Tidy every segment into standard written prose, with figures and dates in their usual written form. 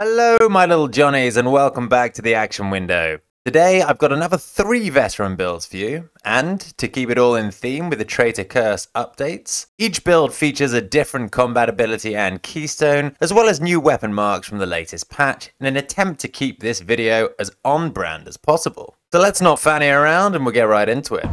Hello my little Johnnies and welcome back to the action window. Today I've got another 3 veteran builds for you, and to keep it all in theme with the Traitor Curse updates, each build features a different combat ability and keystone, as well as new weapon marks from the latest patch in an attempt to keep this video as on brand as possible. So let's not fanny around and we'll get right into it.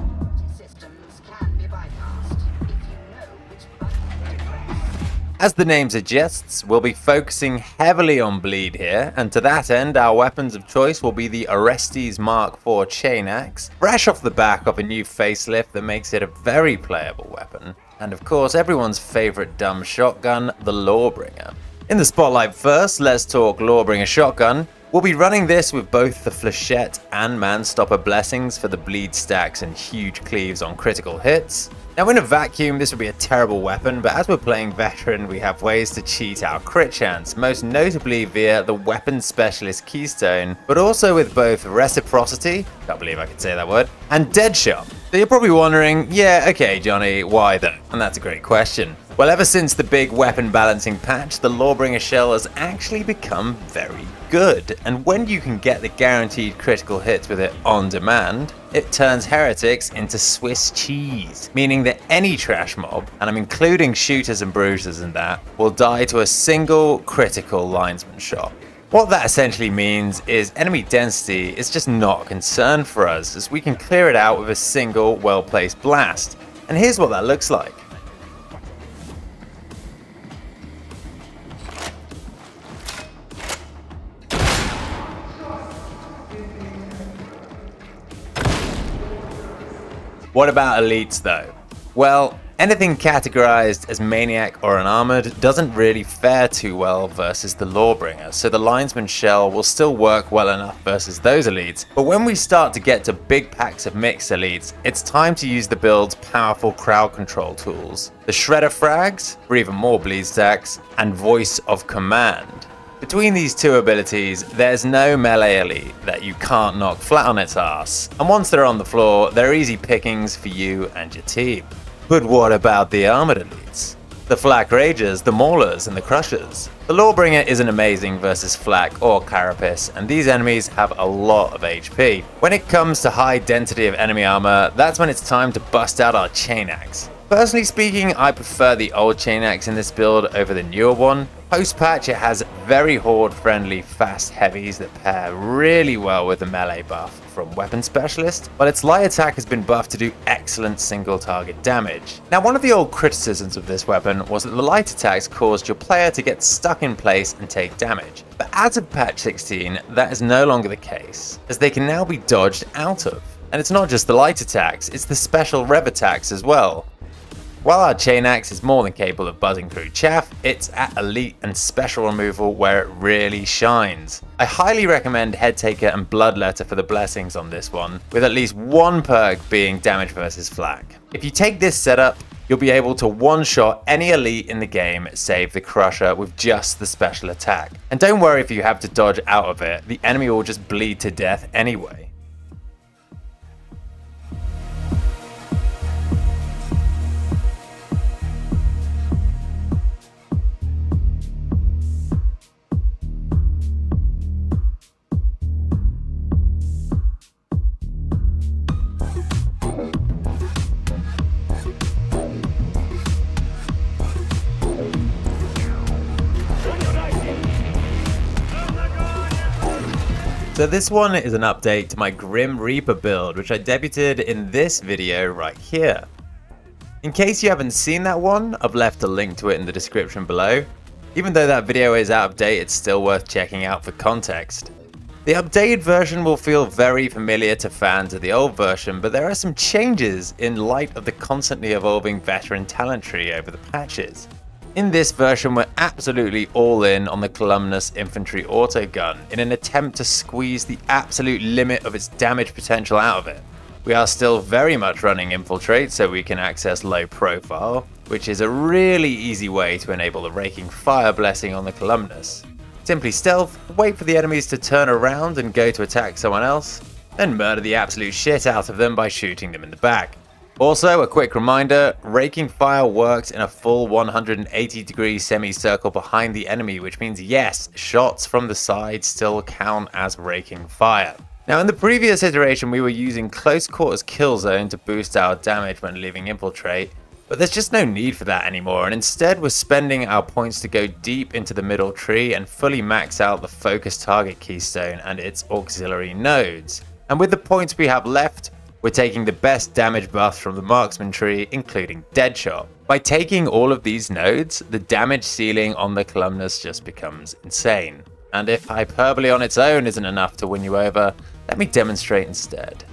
As the name suggests, we'll be focusing heavily on bleed here, and to that end our weapons of choice will be the Auric Mark IV Chain Axe, fresh off the back of a new facelift that makes it a very playable weapon, and of course everyone's favourite dumb shotgun, the Lawbringer. In the spotlight first, let's talk Lawbringer shotgun. We'll be running this with both the Flechette and Manstopper blessings for the bleed stacks and huge cleaves on critical hits. Now in a vacuum this would be a terrible weapon, but as we're playing veteran we have ways to cheat our crit chance, most notably via the weapon specialist keystone, but also with both reciprocity, can't believe I could say that word, and deadshot. So you're probably wondering, yeah okay Johnny, why though? And that's a great question. Well, ever since the big weapon balancing patch, the Lawbringer shell has actually become very good, and when you can get the guaranteed critical hits with it on demand, it turns heretics into Swiss cheese, meaning that any trash mob, and I'm including shooters and bruisers in that, will die to a single critical linesman shot. What that essentially means is enemy density is just not a concern for us, as we can clear it out with a single well-placed blast. And here's what that looks like. What about elites though? Well, anything categorized as maniac or unarmored doesn't really fare too well versus the Lawbringer, so the linesman shell will still work well enough versus those elites. But when we start to get to big packs of mixed elites, it's time to use the build's powerful crowd control tools. The Shredder frags for even more bleed stacks, and Voice of Command. Between these two abilities, there's no melee elite that you can't knock flat on its ass, and once they're on the floor, they're easy pickings for you and your team. But what about the armored elites? The Flak Ragers, the Maulers, and the Crushers. The Lawbringer isn't amazing versus Flak or Carapace, and these enemies have a lot of HP. When it comes to high density of enemy armor, that's when it's time to bust out our Chain Axe. Personally speaking, I prefer the old Chain Axe in this build over the newer one. Post-patch it has very horde-friendly fast heavies that pair really well with the melee buff from Weapon Specialist, while its light attack has been buffed to do excellent single target damage. Now one of the old criticisms of this weapon was that the light attacks caused your player to get stuck in place and take damage, but as of patch 16 that is no longer the case, as they can now be dodged out of. And it's not just the light attacks, it's the special rev attacks as well. While our Chain Axe is more than capable of buzzing through chaff, it's at elite and special removal where it really shines. I highly recommend Headtaker and Bloodletter for the blessings on this one, with at least one perk being damage versus flak. If you take this setup, you'll be able to one-shot any elite in the game save the Crusher with just the special attack. And don't worry if you have to dodge out of it, the enemy will just bleed to death anyway. So this one is an update to my Grim Reaper build, which I debuted in this video right here. In case you haven't seen that one, I've left a link to it in the description below. Even though that video is out of date, it's still worth checking out for context. The updated version will feel very familiar to fans of the old version, but there are some changes in light of the constantly evolving veteran talent tree over the patches. In this version we're absolutely all in on the Columnus Infantry Autogun in an attempt to squeeze the absolute limit of its damage potential out of it. We are still very much running Infiltrate so we can access low profile, which is a really easy way to enable the Raking Fire blessing on the Columnus. Simply stealth, wait for the enemies to turn around and go to attack someone else, then murder the absolute shit out of them by shooting them in the back. Also, a quick reminder, raking fire works in a full 180-degree semicircle behind the enemy, which means yes, shots from the side still count as raking fire. Now, in the previous iteration, we were using close quarters kill zone to boost our damage when leaving infiltrate, but there's just no need for that anymore, and instead we're spending our points to go deep into the middle tree and fully max out the focus target keystone and its auxiliary nodes. And with the points we have left, we're taking the best damage buffs from the marksman tree, including Deadshot. By taking all of these nodes, the damage ceiling on the columnus just becomes insane. And if hyperbole on its own isn't enough to win you over, let me demonstrate instead.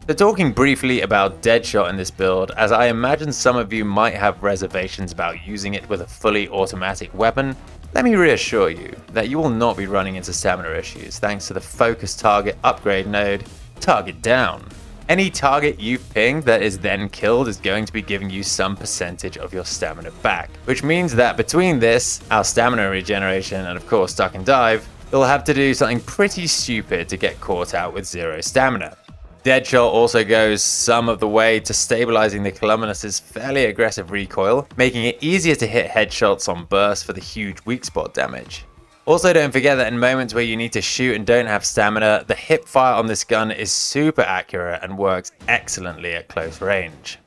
So talking briefly about Deadshot in this build, as I imagine some of you might have reservations about using it with a fully automatic weapon, let me reassure you that you will not be running into stamina issues thanks to the focus target upgrade node, Target Down. Any target you've pinged that is then killed is going to be giving you some percentage of your stamina back, which means that between this, our stamina regeneration, and of course Duck and Dive, you'll have to do something pretty stupid to get caught out with 0 stamina. Deadshot also goes some of the way to stabilizing the columnus's fairly aggressive recoil, making it easier to hit headshots on burst for the huge weak spot damage. Also, don't forget that in moments where you need to shoot and don't have stamina, the hip fire on this gun is super accurate and works excellently at close range.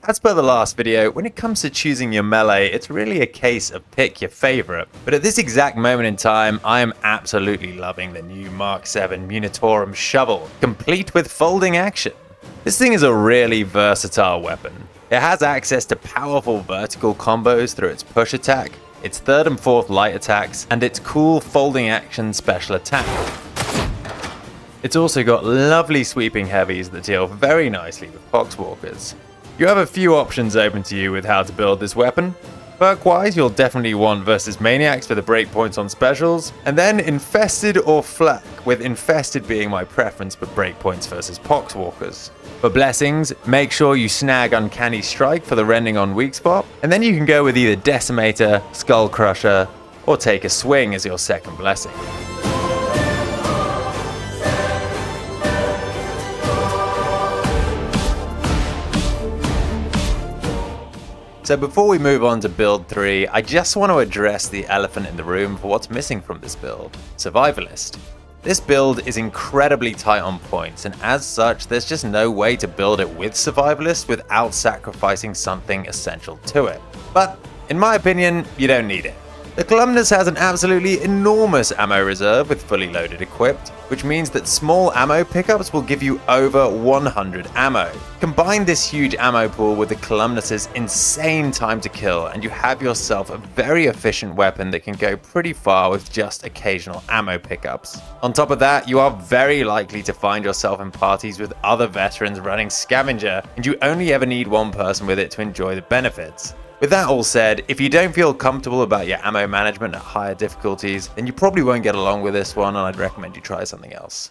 As per the last video, when it comes to choosing your melee, it's really a case of pick your favorite. But at this exact moment in time, I am absolutely loving the new Mark 7 Munitorum Shovel, complete with folding action. This thing is a really versatile weapon. It has access to powerful vertical combos through its push attack, its 3rd and 4th light attacks, and its cool folding action special attack. It's also got lovely sweeping heavies that deal very nicely with Poxwalkers. You have a few options open to you with how to build this weapon. Perk-wise, you'll definitely want versus Maniacs for the breakpoints on specials, and then Infested or Flak, with Infested being my preference but breakpoints versus Poxwalkers. For blessings, make sure you snag Uncanny Strike for the rending on weak spot, and then you can go with either Decimator, Skull Crusher, or Take a Swing as your second blessing. So before we move on to build 3, I just want to address the elephant in the room for what's missing from this build: Survivalist. This build is incredibly tight on points, and as such, there's just no way to build it with Survivalist without sacrificing something essential to it. But in my opinion, you don't need it. The Columnus has an absolutely enormous ammo reserve with fully loaded equipped, which means that small ammo pickups will give you over 100 ammo. Combine this huge ammo pool with the Columnus's insane time to kill, and you have yourself a very efficient weapon that can go pretty far with just occasional ammo pickups. On top of that, you are very likely to find yourself in parties with other veterans running Scavenger, and you only ever need one person with it to enjoy the benefits. With that all said, if you don't feel comfortable about your ammo management at higher difficulties, then you probably won't get along with this one, and I'd recommend you try something else.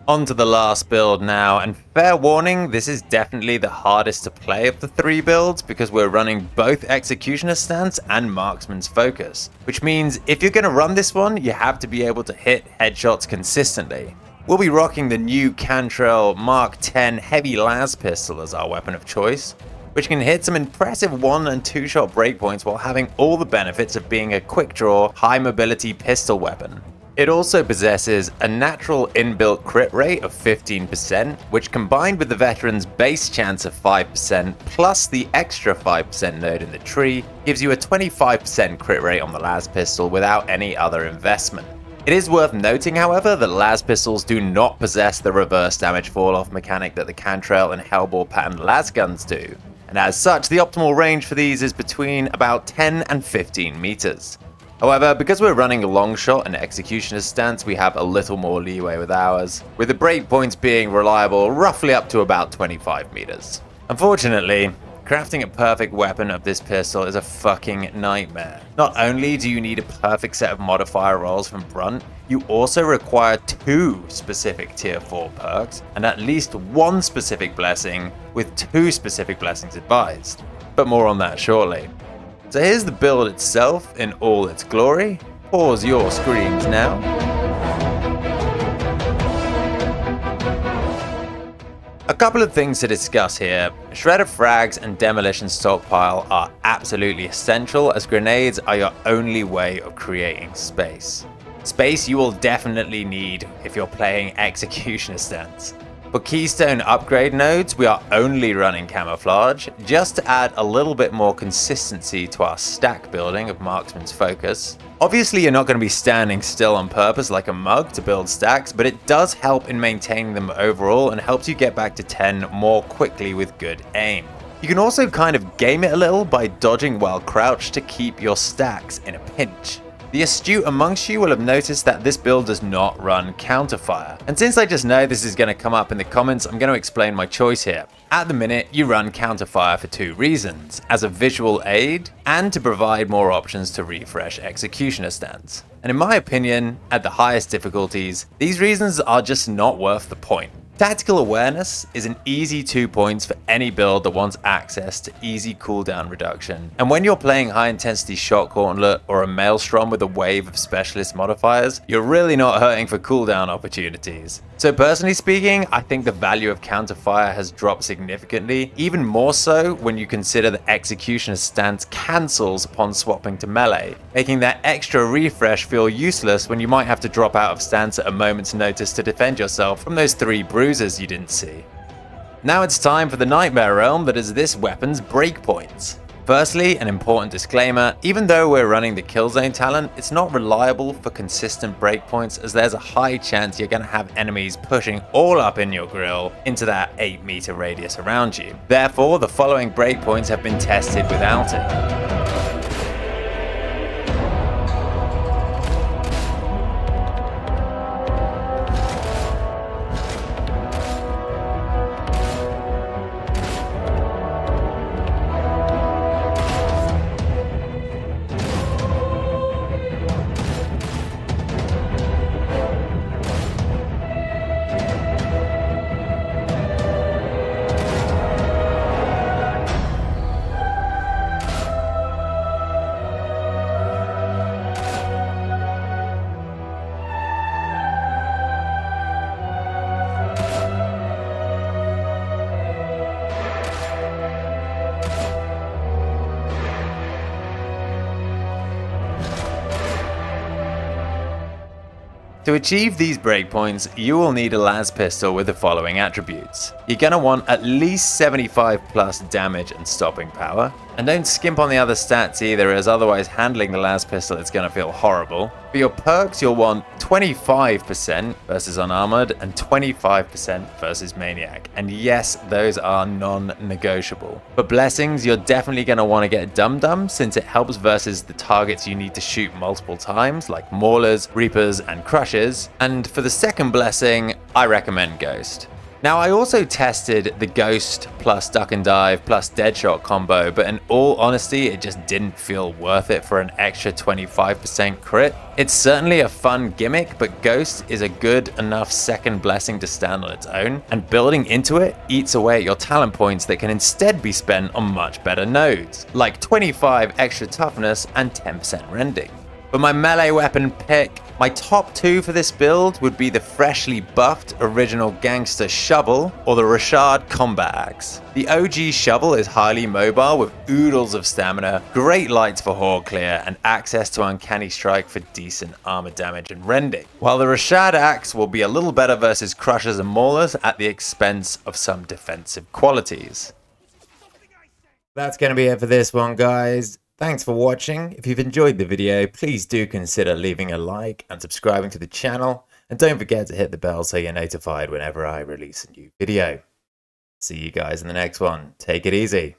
On to the last build now, and fair warning, this is definitely the hardest to play of the 3 builds because we're running both Executioner stance and Marksman's focus, which means if you're going to run this one, you have to be able to hit headshots consistently. We'll be rocking the new Cantrell Mark 10 Heavy Laspistol as our weapon of choice, which can hit some impressive 1 and 2 shot breakpoints while having all the benefits of being a quick draw, high mobility pistol weapon. It also possesses a natural inbuilt crit rate of 15%, which combined with the veteran's base chance of 5% plus the extra 5% node in the tree, gives you a 25% crit rate on the Laspistol without any other investment. It is worth noting, however, that Laspistols do not possess the reverse damage fall-off mechanic that the Cantrell and Hellbore pattern lasguns do, and as such, the optimal range for these is between about 10 and 15 meters. However, because we're running a long shot and executioner's stance, we have a little more leeway with ours, with the breakpoints being reliable roughly up to about 25 meters. Unfortunately, crafting a perfect weapon of this pistol is a fucking nightmare. Not only do you need a perfect set of modifier rolls from Brunt, you also require 2 specific tier 4 perks and at least 1 specific blessing with 2 specific blessings advised. But more on that shortly. So here's the build itself in all its glory. Pause your screams now. A couple of things to discuss here. Shredder frags and demolition stockpile are absolutely essential, as grenades are your only way of creating space. Space you will definitely need if you're playing executioner stance. For keystone upgrade nodes, we are only running camouflage, just to add a little bit more consistency to our stack building of marksman's focus. Obviously you're not going to be standing still on purpose like a mug to build stacks, but it does help in maintaining them overall and helps you get back to 10 more quickly with good aim. You can also kind of game it a little by dodging while crouched to keep your stacks in a pinch. The astute amongst you will have noticed that this build does not run counterfire. And since I just know this is going to come up in the comments, I'm going to explain my choice here. At the minute, you run counterfire for 2 reasons, as a visual aid and to provide more options to refresh executioner stance. And in my opinion, at the highest difficulties, these reasons are just not worth the point. Tactical awareness is an easy 2 points for any build that wants access to easy cooldown reduction. And when you're playing high intensity shot gauntlet or a maelstrom with a wave of specialist modifiers, you're really not hurting for cooldown opportunities. So personally speaking, I think the value of counterfire has dropped significantly, even more so when you consider the executioner's stance cancels upon swapping to melee, making that extra refresh feel useless when you might have to drop out of stance at a moment's notice to defend yourself from those 3 bruises you didn't see. Now it's time for the nightmare realm that is this weapon's breakpoints. Firstly, an important disclaimer, even though we're running the killzone talent, it's not reliable for consistent breakpoints, as there's a high chance you're going to have enemies pushing all up in your grill into that 8-meter radius around you. Therefore, the following breakpoints have been tested without it. To achieve these breakpoints, you will need a Laspistol with the following attributes. You're going to want at least 75 plus damage and stopping power. And don't skimp on the other stats either, as otherwise handling the Laspistol is going to feel horrible. For your perks, you'll want 25% versus Unarmored and 25% versus Maniac. And yes, those are non-negotiable. For blessings, you're definitely going to want to get Dum Dum, since it helps versus the targets you need to shoot multiple times, like Maulers, Reapers, and Crushers. And for the second blessing, I recommend Ghost. Now, I also tested the Ghost plus Duck and Dive plus Deadshot combo, but in all honesty, it just didn't feel worth it for an extra 25% crit. It's certainly a fun gimmick, but Ghost is a good enough second blessing to stand on its own, and building into it eats away at your talent points that can instead be spent on much better nodes, like 25 extra toughness and 10% rending. For my melee weapon pick, my top 2 for this build would be the freshly buffed original gangster shovel or the Rashad combat axe. The OG shovel is highly mobile with oodles of stamina, great lights for horde clear, and access to uncanny strike for decent armor damage and rending. While the Rashad axe will be a little better versus crushers and maulers at the expense of some defensive qualities. That's going to be it for this one, guys. Thanks for watching. If you've enjoyed the video, please do consider leaving a like and subscribing to the channel. And don't forget to hit the bell so you're notified whenever I release a new video. See you guys in the next one. Take it easy.